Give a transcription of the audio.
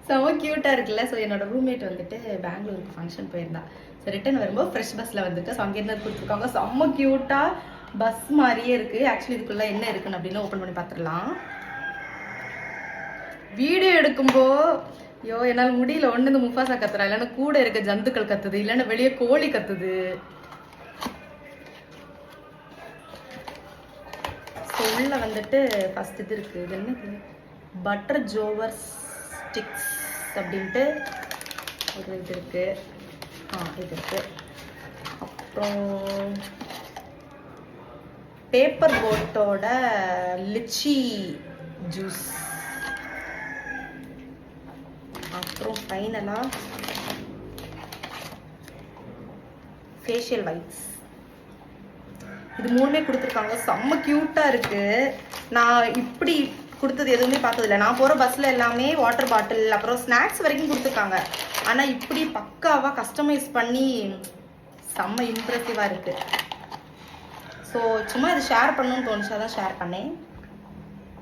செம க்யூட்டாக இருக்குல்ல. ஸோ என்னோட ரூம்மேட் வந்துட்டு பெங்களூருக்கு ஃபங்க்ஷன் போயிருந்தா. ஸோ ரிட்டன் வரும்போது ஃப்ரெஷ் பஸ்ஸில் வந்துட்டு ஸோ அங்கேருந்து கொடுத்துருக்காங்க. செம்ம க்யூட்டாக பஸ் மாதிரியே இருக்குது. ஆக்சுவலி இதுக்குள்ளே என்ன இருக்குன்னு அப்படின்னு ஓப்பன் பண்ணி பார்த்துடலாம். வீடியோ எடுக்கும்போது ஐயோ என்னால் முடியல. ஒன்று இந்த முஃபாசா கத்துறா, இல்லைன்னா கூட இருக்க ஜந்துக்கள் கத்துது, இல்லைன்னா வெளியே கோழி கத்துது. ஸோ உள்ள வந்துட்டு ஃபர்ஸ்ட் இது இருக்குது. இது என்னது? பட்டர் ஜோவர் ஸ்டிக்ஸ் அப்படின்ட்டு ஒரு இது இருக்குது. இது இருக்குது. அப்புறம் பேப்பர் போட்டோட லிச்சி ஜூஸ். அப்புறம் ஃபைனலாக ஃபேஷியல் வைப்ஸ். இது மூணுமே கொடுத்துருக்காங்க. செம்ம க்யூட்டாக இருக்குது. நான் இப்படி கொடுத்தது எதுவுமே பார்த்ததில்ல. நான் போகிற பஸ்ஸில் எல்லாமே வாட்டர் பாட்டில் அப்புறம் ஸ்நாக்ஸ் வரைக்கும் கொடுத்துருக்காங்க. ஆனால் இப்படி பக்காவாக கஸ்டமைஸ் பண்ணி செம்ம இம்ப்ரெசிவாக இருக்குது. ஸோ சும்மா இது ஷேர் பண்ணணும்னு தோணுச்சு, அதான் ஷேர் பண்ணேன்.